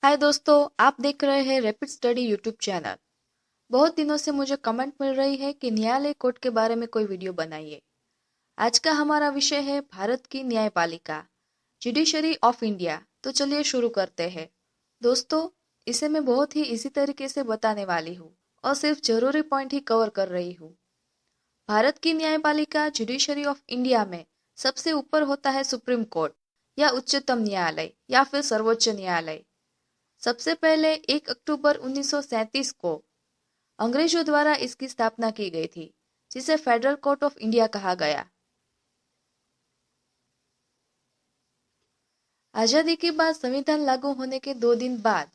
हाय दोस्तों, आप देख रहे हैं रैपिड स्टडी यूट्यूब चैनल। बहुत दिनों से मुझे कमेंट मिल रही है कि न्यायालय कोर्ट के बारे में कोई वीडियो बनाइए। आज का हमारा विषय है भारत की न्यायपालिका, जुडिशरी ऑफ इंडिया। तो चलिए शुरू करते हैं। दोस्तों, इसे मैं बहुत ही इजी तरीके से बताने वाली हूँ और सिर्फ जरूरी पॉइंट ही कवर कर रही हूँ। भारत की न्यायपालिका जुडिशरी ऑफ इंडिया में सबसे ऊपर होता है सुप्रीम कोर्ट या उच्चतम न्यायालय या फिर सर्वोच्च न्यायालय। सबसे पहले 1 अक्टूबर 1937 को अंग्रेजों द्वारा इसकी स्थापना की गई थी, जिसे फेडरल कोर्ट ऑफ इंडिया कहा गया। आजादी के बाद संविधान लागू होने के 2 दिन बाद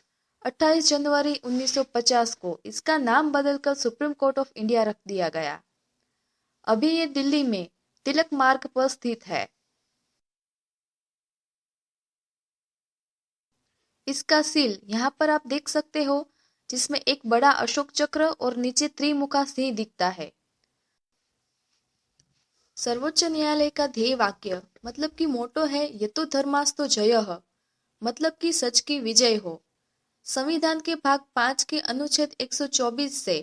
28 जनवरी 1950 को इसका नाम बदलकर सुप्रीम कोर्ट ऑफ इंडिया रख दिया गया। अभी ये दिल्ली में तिलक मार्ग पर स्थित है। इसका सील यहाँ पर आप देख सकते हो, जिसमें एक बड़ा अशोक चक्र और नीचे त्रिमुखा सिंह दिखता है। सर्वोच्च न्यायालय का ध्येय वाक्य मतलब कि मोटो है यतो धर्मास्तो जयः, मतलब कि सच की विजय हो। संविधान के भाग 5 के अनुच्छेद 124 से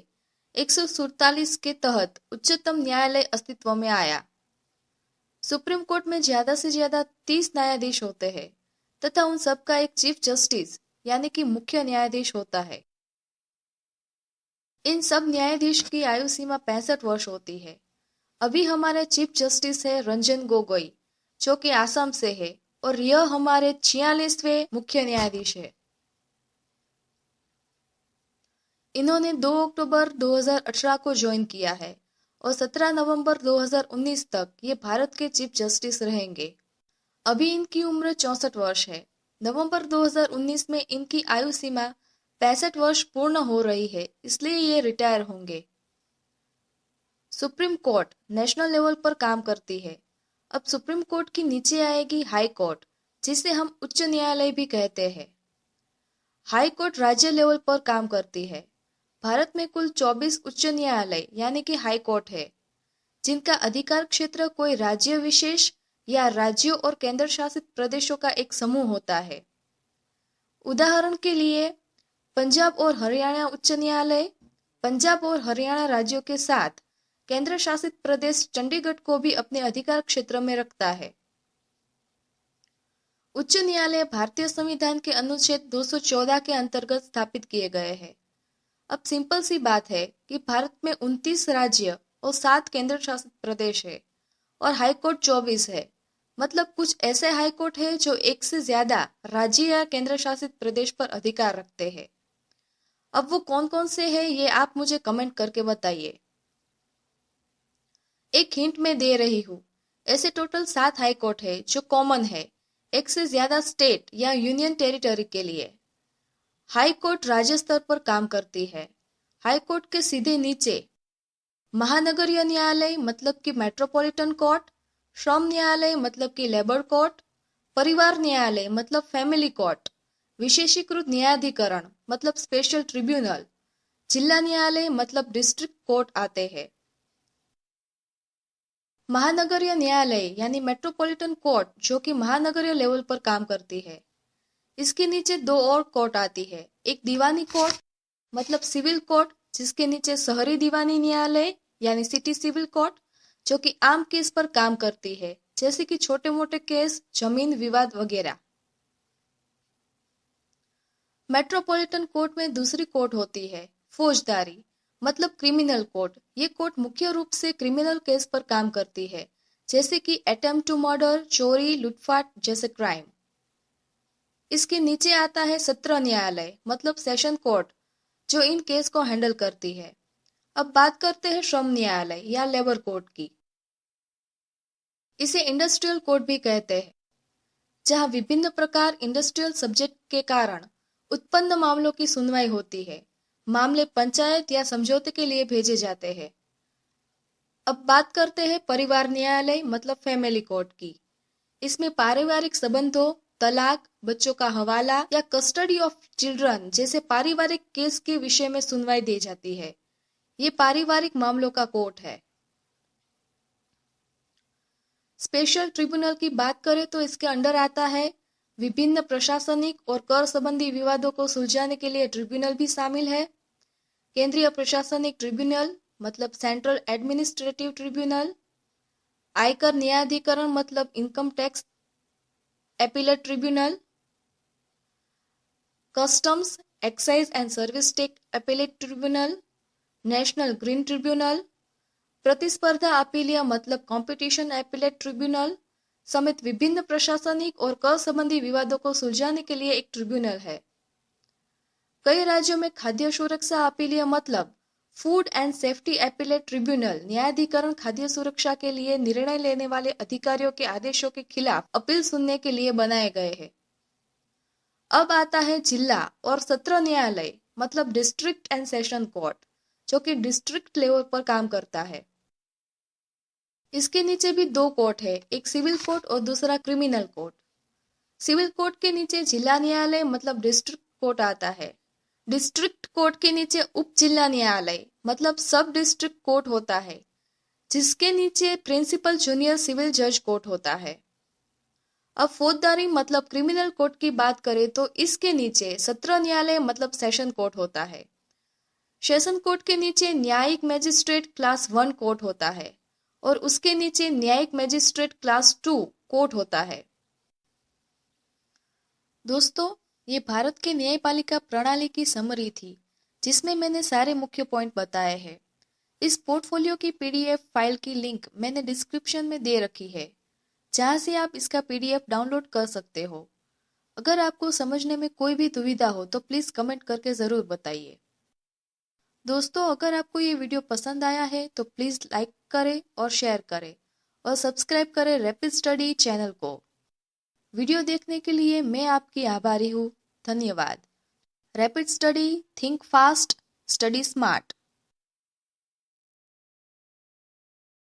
147 के तहत उच्चतम न्यायालय अस्तित्व में आया। सुप्रीम कोर्ट में ज्यादा से ज्यादा 30 न्यायाधीश होते हैं तथा उन सब का एक चीफ जस्टिस यानी कि मुख्य न्यायाधीश होता है। इन सब न्यायाधीश की आयु सीमा 65 वर्ष होती है। अभी हमारे चीफ जस्टिस है रंजन गोगोई, जो कि आसाम से है, और यह हमारे 46वें मुख्य न्यायाधीश है। इन्होंने 2 अक्टूबर 2018 को ज्वाइन किया है और 17 नवंबर 2019 तक ये भारत के चीफ जस्टिस रहेंगे। अभी इनकी उम्र 64 वर्ष है। नवंबर 2019 में इनकी आयु सीमा 65 वर्ष पूर्ण हो रही है, इसलिए ये रिटायर होंगे। सुप्रीम कोर्ट नेशनल लेवल पर काम करती है। अब सुप्रीम कोर्ट की नीचे आएगी हाई कोर्ट, जिसे हम उच्च न्यायालय भी कहते हैं। हाई कोर्ट राज्य लेवल पर काम करती है। भारत में कुल 24 उच्च न्यायालय यानी कि हाई कोर्ट है, जिनका अधिकार क्षेत्र कोई राज्य विशेष या राज्यों और केंद्र शासित प्रदेशों का एक समूह होता है। उदाहरण के लिए पंजाब और हरियाणा उच्च न्यायालय पंजाब और हरियाणा राज्यों के साथ केंद्र शासित प्रदेश चंडीगढ़ को भी अपने अधिकार क्षेत्र में रखता है। उच्च न्यायालय भारतीय संविधान के अनुच्छेद 214 के अंतर्गत स्थापित किए गए हैं। अब सिंपल सी बात है कि भारत में 29 राज्य और 7 केंद्र शासित प्रदेश है और हाईकोर्ट 24 है। मतलब कुछ ऐसे हाईकोर्ट है जो एक से ज्यादा राज्य या केंद्र शासित प्रदेश पर अधिकार रखते हैं। अब वो कौन कौन से हैं ये आप मुझे कमेंट करके बताइए। एक हिंट मैं दे रही हूँ। ऐसे टोटल 7 हाई कोर्ट है जो कॉमन है एक से ज्यादा स्टेट या यूनियन टेरिटरी के लिए। हाई कोर्ट राज्य स्तर पर काम करती है। हाई कोर्ट के सीधे नीचे महानगरीय न्यायालय मतलब कि मेट्रोपॉलिटन कोर्ट, श्रम न्यायालय मतलब कि लेबर कोर्ट, परिवार न्यायालय मतलब फैमिली कोर्ट, विशेषीकृत न्यायाधिकरण मतलब स्पेशल ट्रिब्यूनल, जिला न्यायालय मतलब डिस्ट्रिक्ट कोर्ट आते हैं। महानगरीय न्यायालय यानी मेट्रोपॉलिटन कोर्ट जो कि महानगरीय लेवल पर काम करती है। इसके नीचे 2 और कोर्ट आती है। एक दीवानी कोर्ट मतलब सिविल कोर्ट, जिसके नीचे शहरी दीवानी न्यायालय यानी सिटी सिविल कोर्ट, जो कि आम केस पर काम करती है, जैसे कि छोटे मोटे केस, जमीन विवाद वगैरह। मेट्रोपॉलिटन कोर्ट में दूसरी कोर्ट होती है फौजदारी मतलब क्रिमिनल कोर्ट। ये कोर्ट मुख्य रूप से क्रिमिनल केस पर काम करती है, जैसे कि अटेम्प्ट टू मर्डर, चोरी, लूटपाट जैसे क्राइम। इसके नीचे आता है सत्र न्यायालय मतलब सेशन कोर्ट, जो इन केस को हैंडल करती है। अब बात करते हैं श्रम न्यायालय या लेबर कोर्ट की। इसे इंडस्ट्रियल कोर्ट भी कहते हैं, जहां विभिन्न प्रकार इंडस्ट्रियल सब्जेक्ट के कारण उत्पन्न मामलों की सुनवाई होती है। मामले पंचायत या समझौते के लिए भेजे जाते हैं। अब बात करते हैं परिवार न्यायालय मतलब फैमिली कोर्ट की। इसमें पारिवारिक संबंधों, तलाक, बच्चों का हवाला या कस्टडी ऑफ चिल्ड्रन जैसे पारिवारिक केस के विषय में सुनवाई दी जाती है। ये पारिवारिक मामलों का कोर्ट है। स्पेशल ट्रिब्यूनल की बात करें तो इसके अंडर आता है विभिन्न प्रशासनिक और कर संबंधी विवादों को सुलझाने के लिए ट्रिब्यूनल भी शामिल है। केंद्रीय प्रशासनिक ट्रिब्यूनल मतलब सेंट्रल एडमिनिस्ट्रेटिव ट्रिब्यूनल, आयकर न्यायाधिकरण मतलब income tax appellate tribunal, customs, excise and service tax appellate tribunal, national green tribunal, प्रतिस्पर्धा अपीलीय मतलब कॉम्पिटिशन एपीलेट ट्रिब्यूनल समेत विभिन्न प्रशासनिक और कर संबंधी विवादों को सुलझाने के लिए एक ट्रिब्यूनल है। कई राज्यों में खाद्य सुरक्षा अपीलीय मतलब food and safety appellate tribunal न्यायाधिकरण खाद्य सुरक्षा के लिए निर्णय लेने वाले अधिकारियों के आदेशों के खिलाफ अपील सुनने के लिए बनाए गए हैं। अब आता है जिला और सत्र न्यायालय मतलब डिस्ट्रिक्ट एंड सेशन कोर्ट, जो कि डिस्ट्रिक्ट लेवल पर काम करता है। इसके नीचे भी दो कोर्ट है, एक सिविल कोर्ट और दूसरा क्रिमिनल कोर्ट। सिविल कोर्ट के नीचे जिला न्यायालय मतलब डिस्ट्रिक्ट कोर्ट आता है। डिस्ट्रिक्ट कोर्ट के नीचे उप जिला न्यायालय मतलब सब डिस्ट्रिक्ट कोर्ट होता है, जिसके नीचे प्रिंसिपल जूनियर सिविल जज कोर्ट होता है। अब फौजदारी मतलब क्रिमिनल कोर्ट की बात करें तो इसके नीचे सत्र न्यायालय मतलब सेशन कोर्ट होता है। सेशन कोर्ट के नीचे न्यायिक मैजिस्ट्रेट क्लास 1 कोर्ट होता है और उसके नीचे न्यायिक मैजिस्ट्रेट क्लास 2 कोर्ट होता है। दोस्तों, ये भारत के न्यायपालिका प्रणाली की समरी थी, जिसमें मैंने सारे मुख्य पॉइंट बताए हैं। इस पोर्टफोलियो की पीडीएफ फाइल की लिंक मैंने डिस्क्रिप्शन में दे रखी है, जहां से आप इसका पीडीएफ डाउनलोड कर सकते हो। अगर आपको समझने में कोई भी दुविधा हो तो प्लीज कमेंट करके जरूर बताइए। दोस्तों, अगर आपको ये वीडियो पसंद आया है तो प्लीज लाइक करें और शेयर करें और सब्सक्राइब करें रैपिड स्टडी चैनल को। वीडियो देखने के लिए मैं आपकी आभारी हूँ। धन्यवाद। Rapid study, think fast, study smart.